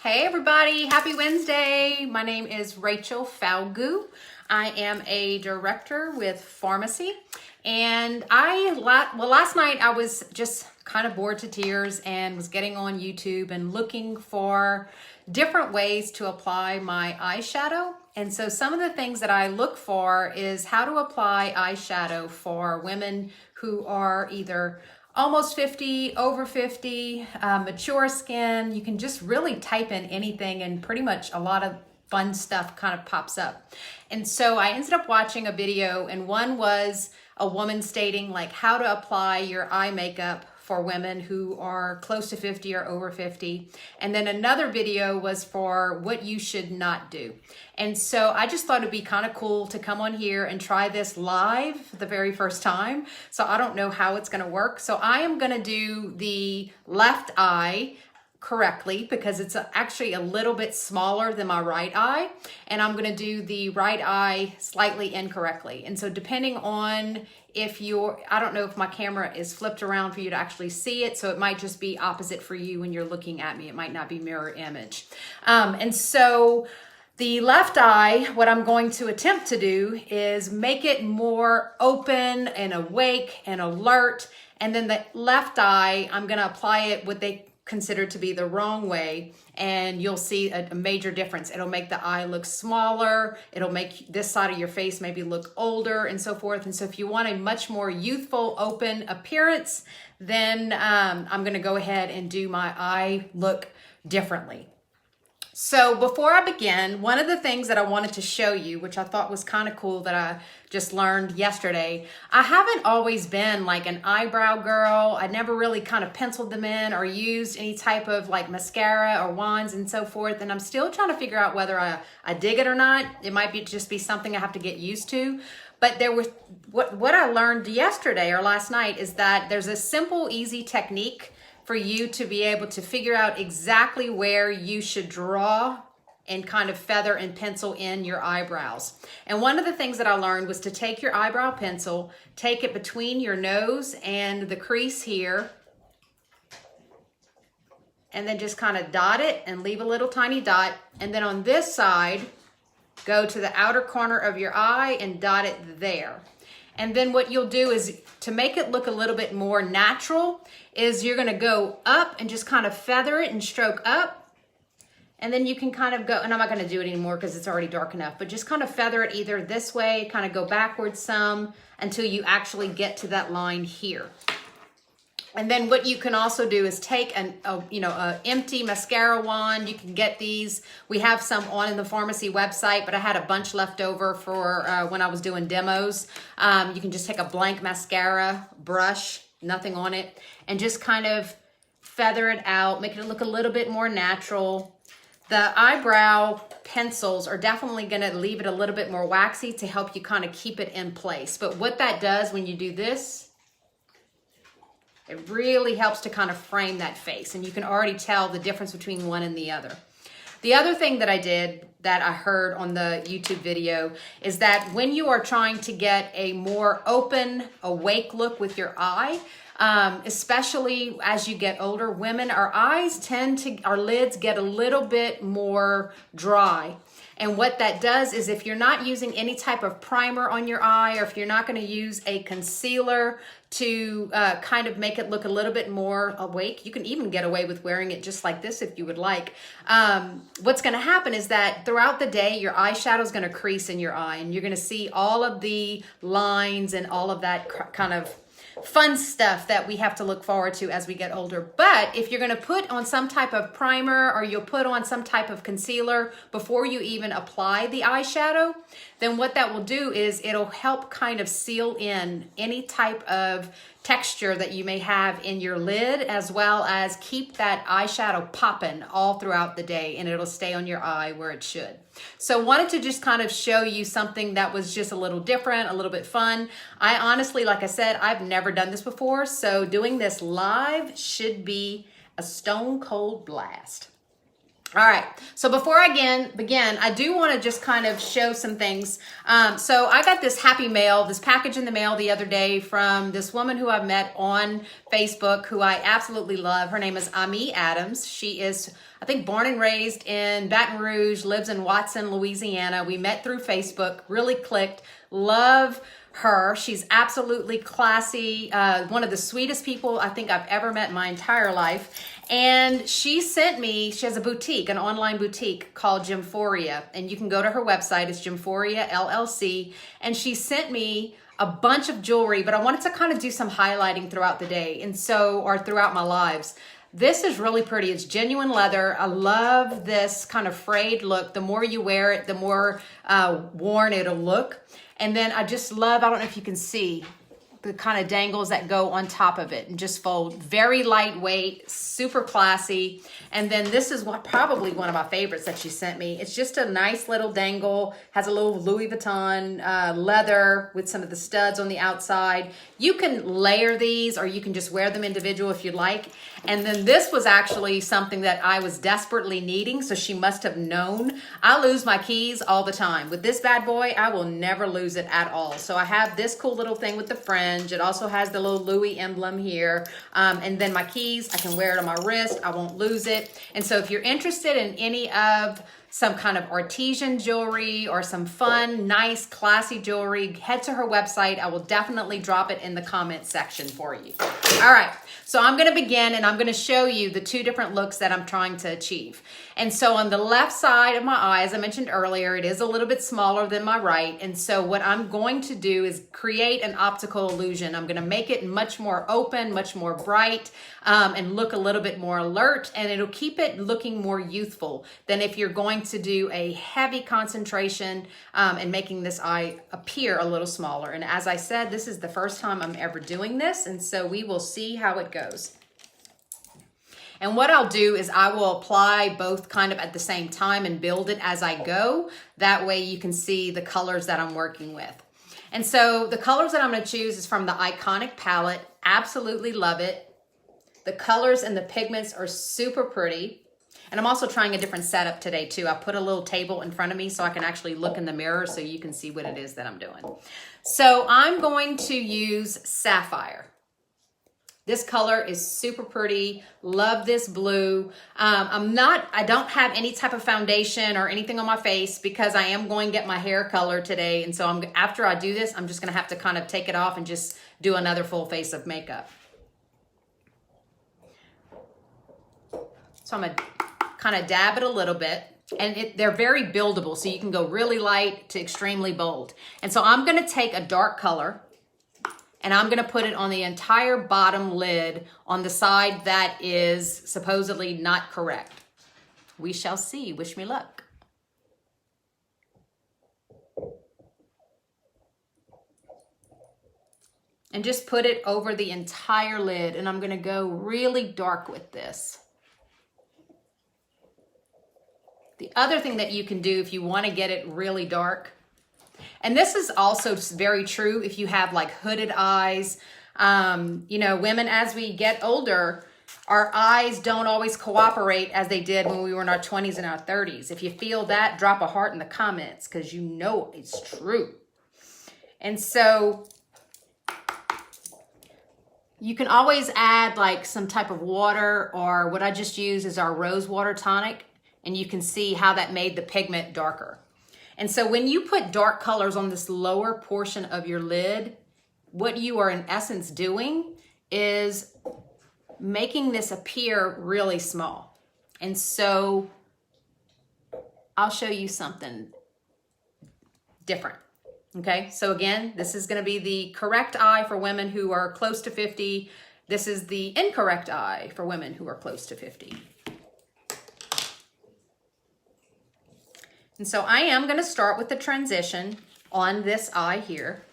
Hey everybody, happy Wednesday. My name is Rachel Falgu. I am a director with pharmacy, and last night I was just kind of bored to tears and was getting on YouTube and looking for different ways to apply my eyeshadow. And so some of the things that I look for is how to apply eyeshadow for women who are either almost 50, over 50, mature skin. You can just really type in anything and pretty much a lot of fun stuff kind of pops up. And so I ended up watching a video, and one was a woman stating like how to apply your eye makeup for women who are close to 50 or over 50. And then another video was for what you should not do. And so I just thought it'd be kind of cool to come on here and try this live for the very first time. So I don't know how it's gonna work. So I am gonna do the left eye correctly because it's actually a little bit smaller than my right eye, and I'm going to do the right eye slightly incorrectly. And so depending on if I don't know if my camera is flipped around for you to actually see it, so it might just be opposite for you when you're looking at me. It might not be mirror image. And so the left eye, what I'm going to attempt to do is make it more open and awake and alert. And then the left eye, I'm going to apply it what they considered to be the wrong way, and you'll see a major difference. It'll make the eye look smaller, it'll make this side of your face maybe look older and so forth. And so if you want a much more youthful, open appearance, then I'm gonna go ahead and do my eye look differently. So before I begin, one of the things that I wanted to show you, which I thought was kind of cool that I just learned yesterday, I haven't always been like an eyebrow girl. I never really kind of penciled them in or used any type of like mascara or wands and so forth. And I'm still trying to figure out whether I dig it or not. It might just be something I have to get used to. But there was what I learned yesterday or last night is that there's a simple, easy technique for you to be able to figure out exactly where you should draw and kind of feather and pencil in your eyebrows. And one of the things that I learned was to take your eyebrow pencil, take it between your nose and the crease here, and then just kind of dot it and leave a little tiny dot. And then on this side, go to the outer corner of your eye and dot it there. And then what you'll do is, to make it look a little bit more natural, is you're gonna go up and just kind of feather it and stroke up. And then you can kind of go, and I'm not gonna do it anymore because it's already dark enough, but just kind of feather it either this way, kind of go backwards some until you actually get to that line here. And then what you can also do is take an empty mascara wand. You can get these. We have some on in the pharmacy website, but I had a bunch left over for when I was doing demos. You can just take a blank mascara brush, nothing on it, and just kind of feather it out, make it look a little bit more natural. The eyebrow pencils are definitely gonna leave it a little bit more waxy to help you kind of keep it in place. But what that does when you do this, it really helps to kind of frame that face, and you can already tell the difference between one and the other. The other thing that I did that I heard on the YouTube video is that when you are trying to get a more open, awake look with your eye, especially as you get older, women, our lids get a little bit more dry. And what that does is, if you're not using any type of primer on your eye, or if you're not going to use a concealer to kind of make it look a little bit more awake, you can even get away with wearing it just like this if you would like. What's going to happen is that throughout the day, your eyeshadow is going to crease in your eye, and you're going to see all of the lines and all of that kind of fun stuff that we have to look forward to as we get older. But if you're going to put on some type of primer, or you'll put on some type of concealer before you even apply the eyeshadow, then what that will do is it'll help kind of seal in any type of texture that you may have in your lid, as well as keep that eyeshadow popping all throughout the day, and it'll stay on your eye where it should. So wanted to just kind of show you something that was just a little different, a little bit fun. I honestly, like I said, I've never done this before, so doing this live should be a stone cold blast. All right, so before I begin, I do want to just kind of show some things. So I got this this package in the mail the other day from this woman who I met on Facebook, who I absolutely love. Her name is Ami Adams. She is, I think, born and raised in Baton Rouge, lives in Watson, Louisiana. We met through Facebook, really clicked, love her. She's absolutely classy, one of the sweetest people I think I've ever met in my entire life. And she has a boutique, an online boutique called Gymphoria. And you can go to her website, it's Gymphoria LLC. And she sent me a bunch of jewelry, but I wanted to kind of do some highlighting throughout the day or throughout my lives. This is really pretty. It's genuine leather. I love this kind of frayed look. The more you wear it, the more worn it'll look. And then I just love, I don't know if you can see, the kind of dangles that go on top of it and just fold. Very lightweight, super classy. And then this is probably one of my favorites that she sent me. It's just a nice little dangle, has a little Louis Vuitton leather with some of the studs on the outside. You can layer these or you can just wear them individual if you'd like. And then this was actually something that I was desperately needing, so she must have known. I lose my keys all the time. With this bad boy, I will never lose it at all. So I have this cool little thing with the fringe. It also has the little Louis emblem here. And then my keys, I can wear it on my wrist. I won't lose it. And so if you're interested in any of some kind of artisan jewelry or some fun, nice, classy jewelry, head to her website. I will definitely drop it in the comment section for you. All right, so I'm gonna begin and I'm gonna show you the two different looks that I'm trying to achieve. And so on the left side of my eye, as I mentioned earlier, it is a little bit smaller than my right. And so what I'm going to do is create an optical illusion. I'm gonna make it much more open, much more bright, and look a little bit more alert, and it'll keep it looking more youthful than if you're going to do a heavy concentration and making this eye appear a little smaller. And as I said, this is the first time I'm ever doing this, and so we will see how it goes. And what I'll do is I will apply both kind of at the same time and build it as I go. That way you can see the colors that I'm working with. And so the colors that I'm going to choose is from the Iconic palette. Absolutely love it. The colors and the pigments are super pretty. And I'm also trying a different setup today too. I put a little table in front of me so I can actually look in the mirror so you can see what it is that I'm doing. So I'm going to use Sapphire. This color is super pretty. Love this blue. I don't have any type of foundation or anything on my face because I am going to get my hair color today. And so after I do this, I'm just going to have to kind of take it off and just do another full face of makeup. So I'm going to kind of dab it a little bit. And they're very buildable, so you can go really light to extremely bold. And so I'm going to take a dark color and I'm going to put it on the entire bottom lid on the side that is supposedly not correct. We shall see. Wish me luck. And just put it over the entire lid. And I'm going to go really dark with this. The other thing that you can do if you want to get it really dark, and this is also very true if you have like hooded eyes. You know, women, as we get older, our eyes don't always cooperate as they did when we were in our 20s and our 30s. If you feel that, drop a heart in the comments because you know it's true. And so you can always add like some type of water, or what I just used is our rose water tonic, and you can see how that made the pigment darker. And so when you put dark colors on this lower portion of your lid, what you are in essence doing is making this appear really small. And so I'll show you something different. Okay, so again, this is going to be the correct eye for women who are close to 50. This is the incorrect eye for women who are close to 50. And so I am going to start with the transition on this eye here.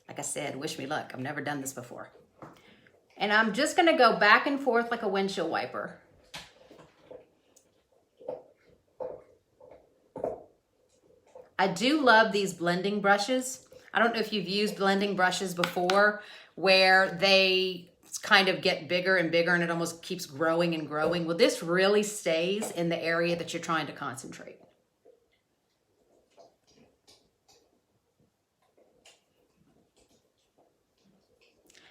Like I said, wish me luck. I've never done this before. And I'm just going to go back and forth like a windshield wiper. I do love these blending brushes. I don't know if you've used blending brushes before where they kind of get bigger and bigger and it almost keeps growing and growing. Well, this really stays in the area that you're trying to concentrate.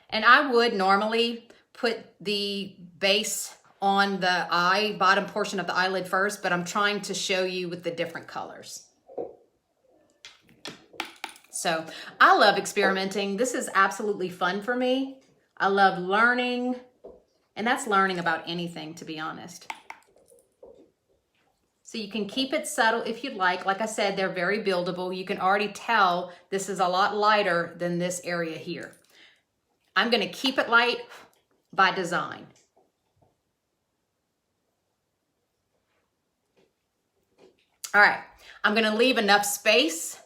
And I would normally put the base on the eye, bottom portion of the eyelid first, but I'm trying to show you with the different colors. So I love experimenting. This is absolutely fun for me. I love learning, and that's learning about anything, to be honest. So you can keep it subtle if you'd like. Like I said, they're very buildable. You can already tell this is a lot lighter than this area here. I'm going to keep it light by design. All right, I'm going to leave enough space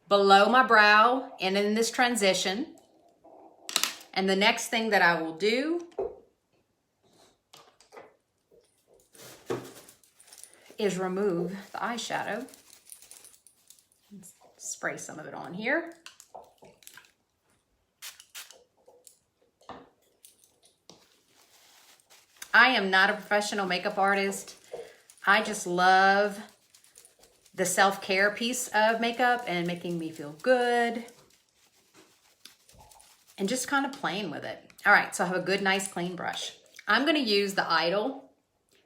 below my brow and in this transition. And the next thing that I will do is remove the eyeshadow. Spray some of it on here. I am not a professional makeup artist. I just love the self-care piece of makeup and making me feel good and just kind of playing with it. All right, so I have a good, nice, clean brush. I'm gonna use the Idol.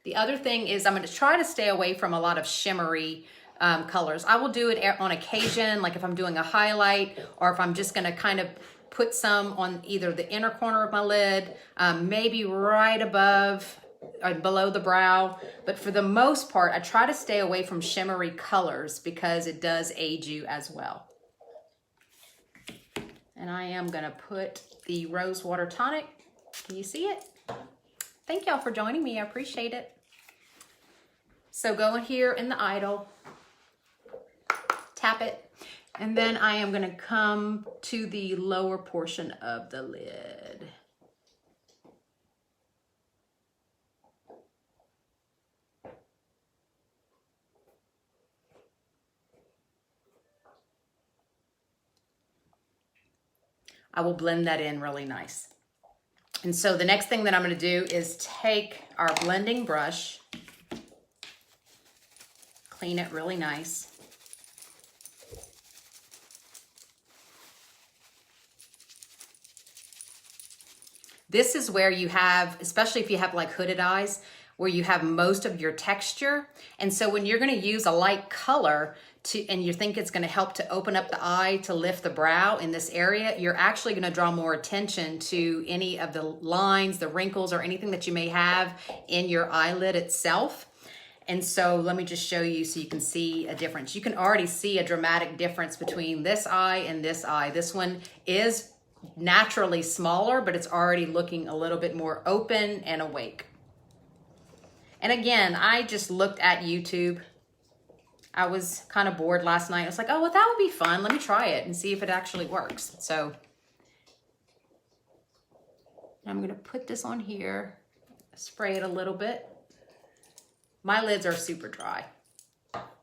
The other thing is I'm gonna try to stay away from a lot of shimmery colors. I will do it on occasion, like if I'm doing a highlight or if I'm just gonna kind of put some on either the inner corner of my lid, maybe right above or below the brow. But for the most part, I try to stay away from shimmery colors because it does age you as well. And I am gonna put the Rose Water Tonic. Can you see it? Thank y'all for joining me, I appreciate it. So go in here in the Idol, tap it, and then I am gonna come to the lower portion of the lid. I will blend that in really nice. And so the next thing that I'm gonna do is take our blending brush, clean it really nice. This is where you have, especially if you have like hooded eyes, where you have most of your texture. And so when you're gonna use a light color and you think it's gonna help to open up the eye, to lift the brow in this area, you're actually gonna draw more attention to any of the lines, the wrinkles, or anything that you may have in your eyelid itself. And so let me just show you so you can see a difference. You can already see a dramatic difference between this eye and this eye. This one is naturally smaller, but it's already looking a little bit more open and awake. And again, I just looked at YouTube. I was kind of bored last night. I was like, oh, well, that would be fun. Let me try it and see if it actually works. So I'm gonna put this on here, spray it a little bit. My lids are super dry,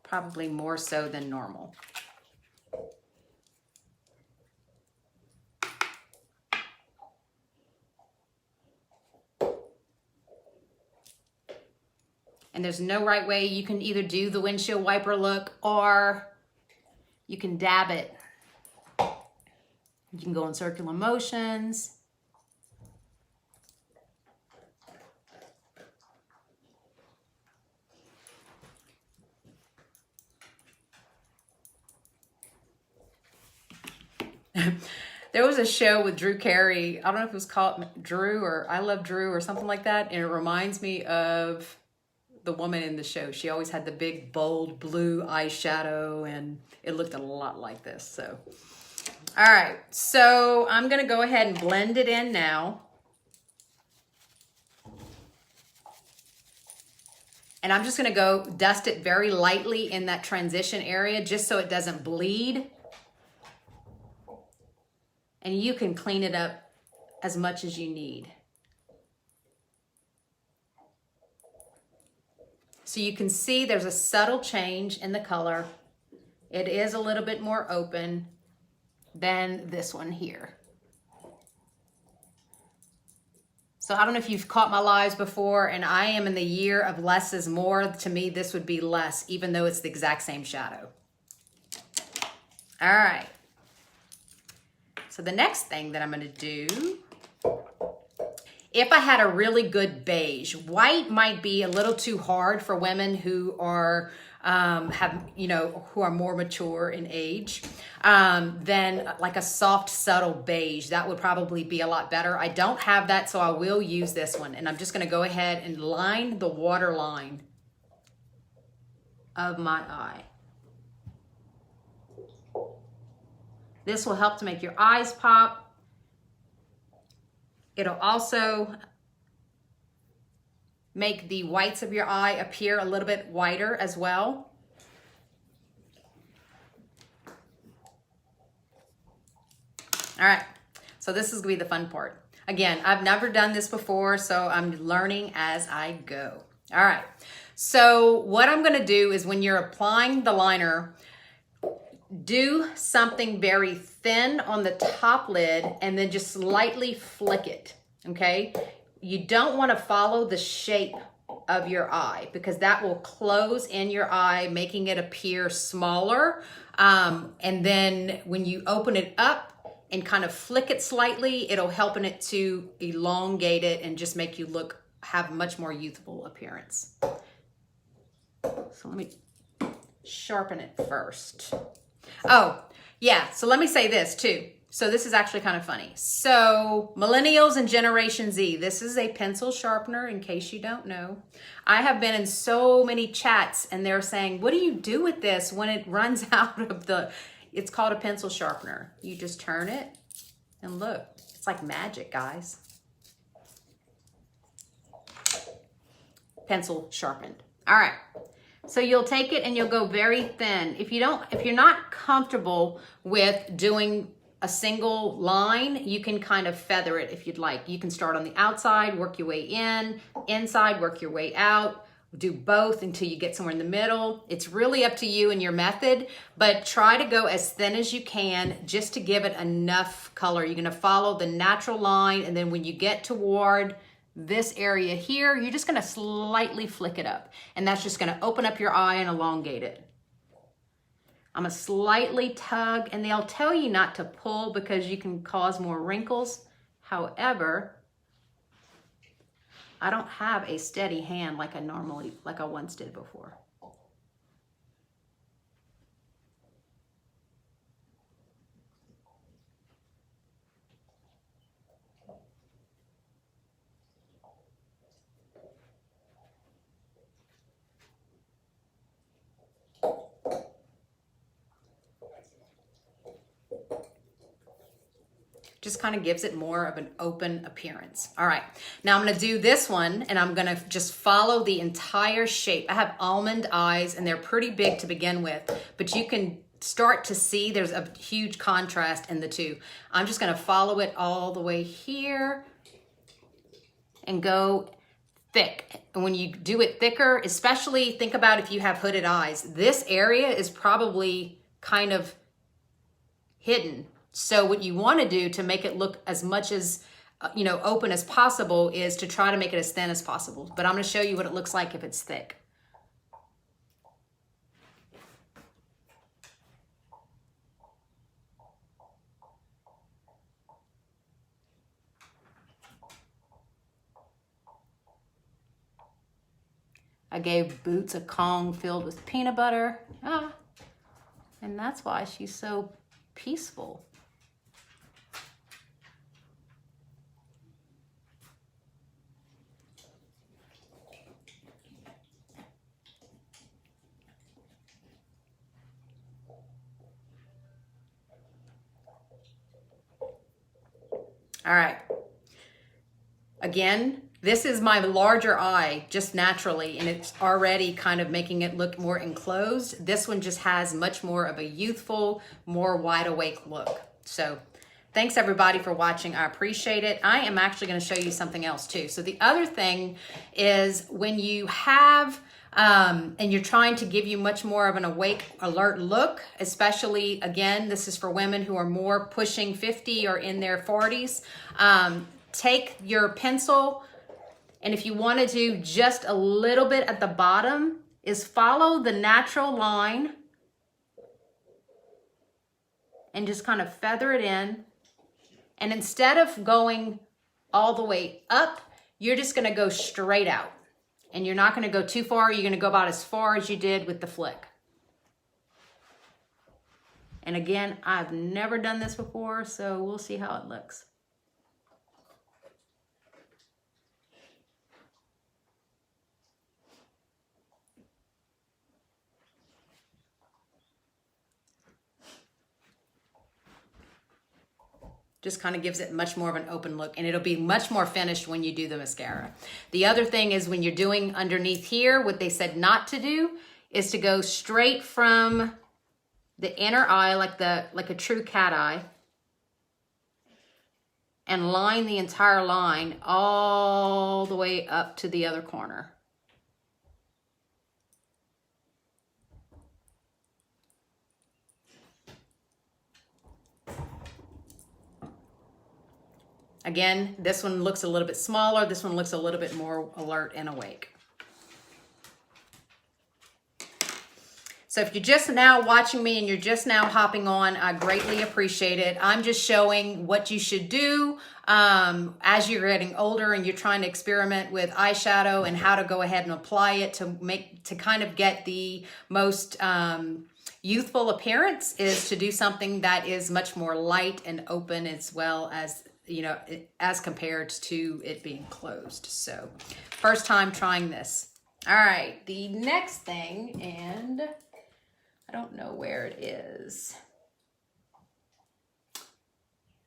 probably more so than normal. And there's no right way. You can either do the windshield wiper look or you can dab it. You can go in circular motions. There was a show with Drew Carey. I don't know if it was called Drew or I Love Drew or something like that. And it reminds me of the woman in the show. She always had the big, bold blue eyeshadow and it looked a lot like this. So, all right. So I'm going to go ahead and blend it in now. And I'm just going to go dust it very lightly in that transition area just so it doesn't bleed. And you can clean it up as much as you need. So you can see there's a subtle change in the color. It is a little bit more open. than this one here. So I don't know if you've caught my lives before, and I am in the year of less is more. To me, this would be less, even though it's the exact same shadow. All right. So the next thing that I'm going to do, if I had a really good beige, white might be a little too hard for women who are who are more mature in age. Then like a soft, subtle beige, that would probably be a lot better. I don't have that, so I will use this one. And I'm just gonna go ahead and line the water line of my eye. This will help to make your eyes pop. It'll also make the whites of your eye appear a little bit whiter as well. All right, so this is gonna be the fun part. Again, I've never done this before, so I'm learning as I go. All right, so what I'm gonna do is when you're applying the liner, do something very thin on the top lid and then just slightly flick it, okay? You don't want to follow the shape of your eye because that will close in your eye, making it appear smaller. And then when you open it up and kind of flick it slightly, it'll help in it to elongate it and just make you have much more youthful appearance. So let me sharpen it first. Oh, yeah, so let me say this too. So this is actually kind of funny. So millennials and Generation Z, this is a pencil sharpener in case you don't know. I have been in so many chats and they're saying, what do you do with this when it runs out of it's called a pencil sharpener. You just turn it and look, it's like magic, guys. Pencil sharpened. All right. So you'll take it and you'll go very thin. If you're not comfortable with doing a single line, you can kind of feather it if you'd like. You can start on the outside, work your way in, inside, work your way out, do both until you get somewhere in the middle. It's really up to you and your method, but try to go as thin as you can just to give it enough color. You're gonna follow the natural line, and then when you get toward this area here, you're just gonna slightly flick it up, and that's just gonna open up your eye and elongate it. I'm gonna slightly tug, and they'll tell you not to pull because you can cause more wrinkles. However, I don't have a steady hand like I once did before. Just kind of gives it more of an open appearance. All right, now I'm gonna do this one and I'm gonna just follow the entire shape. I have almond eyes and they're pretty big to begin with, but you can start to see there's a huge contrast in the two. I'm just gonna follow it all the way here and go thick. And when you do it thicker, especially think about if you have hooded eyes, this area is probably kind of hidden. So what you want to do to make it look as much as, open as possible is to try to make it as thin as possible. But I'm going to show you what it looks like if it's thick. I gave Boots a Kong filled with peanut butter. And that's why she's so peaceful. All right. Again, this is my larger eye just naturally, and it's already kind of making it look more enclosed. This one just has much more of a youthful, more wide awake look. So thanks everybody for watching. I appreciate it. I am actually going to show you something else too. So the other thing is when you have and you're trying to give you much more of an awake, alert look, especially, again, this is for women who are more pushing 50 or in their 40s. Take your pencil, and if you want to do just a little bit at the bottom, is follow the natural line and just kind of feather it in. And instead of going all the way up, you're just going to go straight out. And you're not going to go too far. You're going to go about as far as you did with the flick. And again, I've never done this before, so we'll see how it looks. Just kind of gives it much more of an open look, and it'll be much more finished when you do the mascara. The other thing is when you're doing underneath here, what they said not to do is to go straight from the inner eye, like a true cat eye, and line the entire line all the way up to the other corner. Again, this one looks a little bit smaller. This one looks a little bit more alert and awake. So if you're just now watching me and you're just now hopping on, I greatly appreciate it. I'm just showing what you should do as you're getting older and you're trying to experiment with eyeshadow and how to go ahead and apply it to kind of get the most youthful appearance, is to do something that is much more light and open, as well as, you know, as compared to it being closed. So first time trying this. All right, the next thing, and I don't know where it is.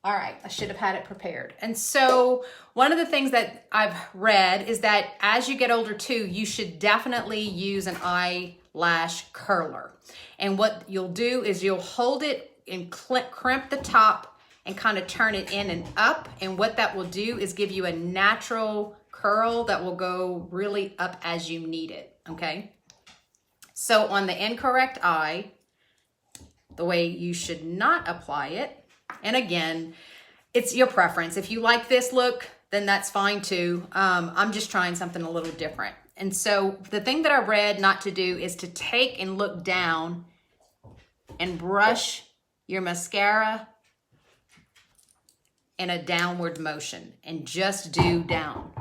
All right, I should have had it prepared. And so one of the things that I've read is that as you get older too, you should definitely use an eyelash curler. And what you'll do is you'll hold it and crimp the top and kind of turn it in and up. And what that will do is give you a natural curl that will go really up as you need it, okay? So on the incorrect eye, the way you should not apply it, and again, it's your preference. If you like this look, then that's fine too. I'm just trying something a little different. And so the thing that I read not to do is to take and look down and brush your mascara in a downward motion, and just do down.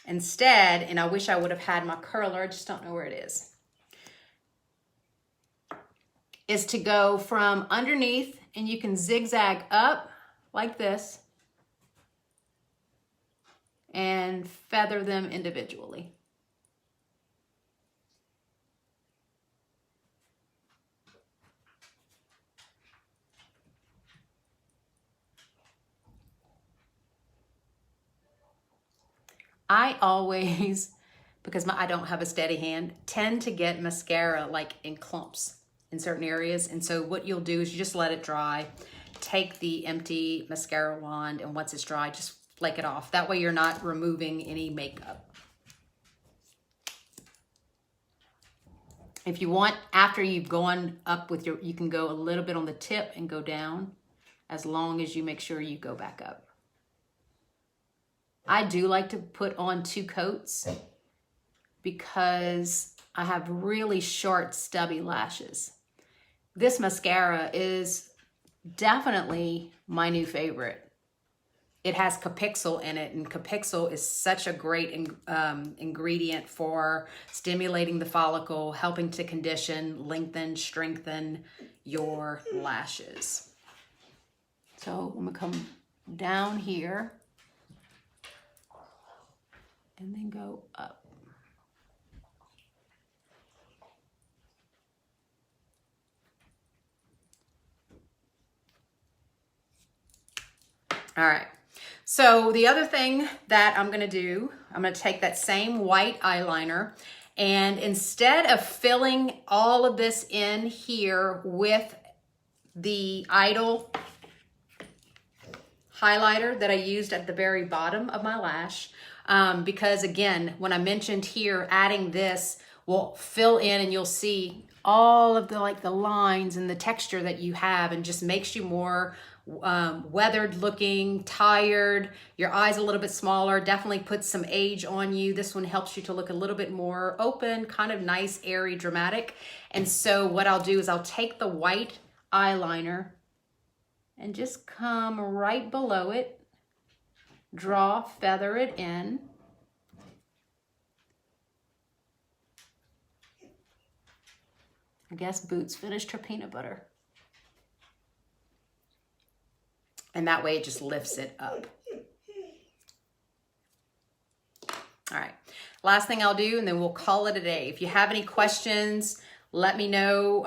Instead, and I wish I would have had my curler, I just don't know where it is to go from underneath, and you can zigzag up like this and feather them individually. I always, because I don't have a steady hand, tend to get mascara like in clumps in certain areas. And so what you'll do is you just let it dry, take the empty mascara wand, and once it's dry, just flake it off. That way you're not removing any makeup. If you want, after you've gone up with you can go a little bit on the tip and go down, as long as you make sure you go back up. I do like to put on 2 coats because I have really short, stubby lashes. This mascara is definitely my new favorite. It has Capixyl in it, and Capixyl is such a great ingredient for stimulating the follicle, helping to condition, lengthen, strengthen your lashes. So I'm gonna come down here and then go up. All right, so the other thing that I'm gonna do, I'm gonna take that same white eyeliner, and instead of filling all of this in here with the Idol highlighter that I used at the very bottom of my lash. Because again, when I mentioned here, adding this will fill in and you'll see all of the lines and the texture that you have, and just makes you more weathered looking, tired, your eyes a little bit smaller, definitely puts some age on you. This one helps you to look a little bit more open, kind of nice, airy, dramatic. And so what I'll do is I'll take the white eyeliner and just come right below it, feather it in. I guess Boots finished her peanut butter. And that way it just lifts it up. All right, last thing I'll do, and then we'll call it a day. If you have any questions, let me know,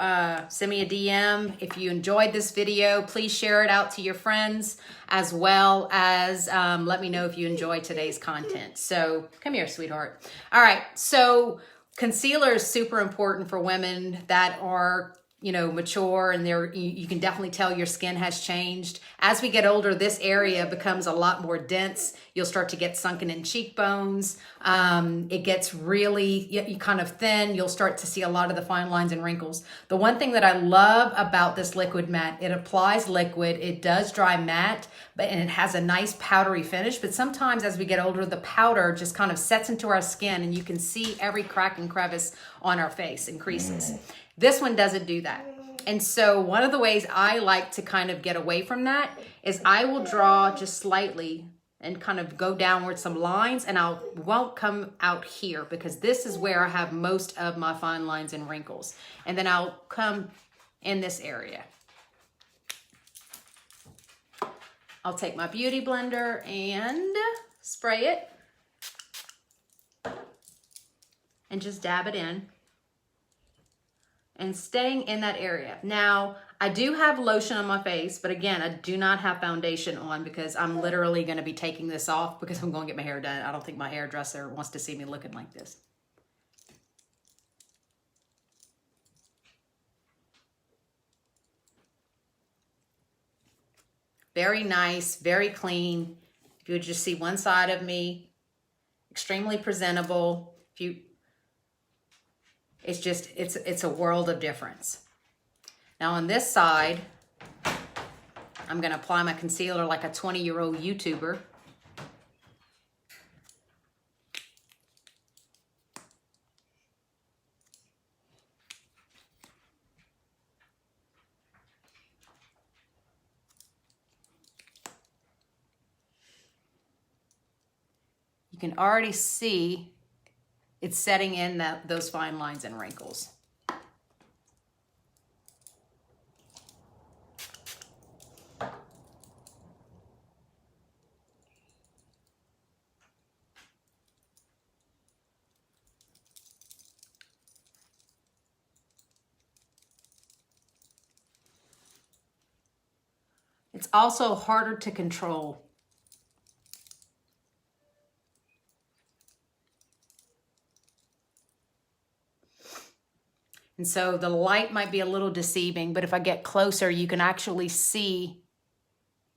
send me a DM. If you enjoyed this video, please share it out to your friends, as well as let me know if you enjoyed today's content. So come here, sweetheart. All right, so concealer is super important for women that are, you know, mature, and you can definitely tell your skin has changed. As we get older, this area becomes a lot more dense. You'll start to get sunken in cheekbones. It gets really, you kind of thin. You'll start to see a lot of the fine lines and wrinkles. The one thing that I love about this liquid matte, it applies liquid, it does dry matte, and it has a nice powdery finish. But sometimes as we get older, the powder just kind of sets into our skin, and you can see every crack and crevice on our face and creases. This one doesn't do that. And so one of the ways I like to kind of get away from that is I will draw just slightly and kind of go downward some lines, and won't come out here, because this is where I have most of my fine lines and wrinkles. And then I'll come in this area. I'll take my beauty blender and spray it and just dab it in. And staying in that area. Now, I do have lotion on my face, but again, I do not have foundation on, because I'm literally gonna be taking this off because I'm gonna get my hair done. I don't think my hairdresser wants to see me looking like this. Very nice, very clean. If you would just see one side of me, extremely presentable. It's just, it's a world of difference. Now on this side, I'm gonna apply my concealer like a 20-year-old YouTuber. You can already see it's setting in those fine lines and wrinkles. It's also harder to control. And so the light might be a little deceiving, but if I get closer, you can actually see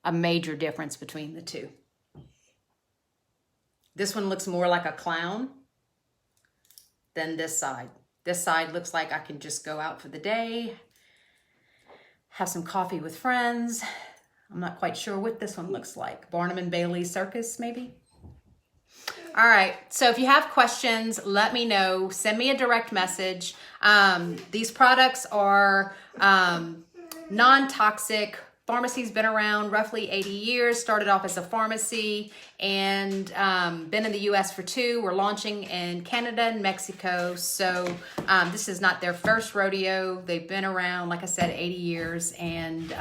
a major difference between the two. This one looks more like a clown than this side. This side looks like I can just go out for the day, have some coffee with friends. I'm not quite sure what this one looks like. Barnum and Bailey Circus, maybe? All right, so if you have questions, let me know. Send me a direct message. These products are non-toxic. Pharmacy's been around roughly 80 years, started off as a pharmacy, and been in the US for 2. We're launching in Canada and Mexico. So this is not their first rodeo. They've been around, like I said, 80 years, and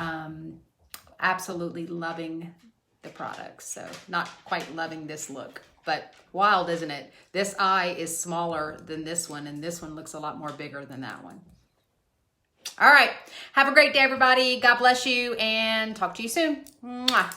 absolutely loving the products. So not quite loving this look. But wild, isn't it? This eye is smaller than this one, and this one looks a lot more bigger than that one. All right. Have a great day, everybody. God bless you, and talk to you soon. Mwah.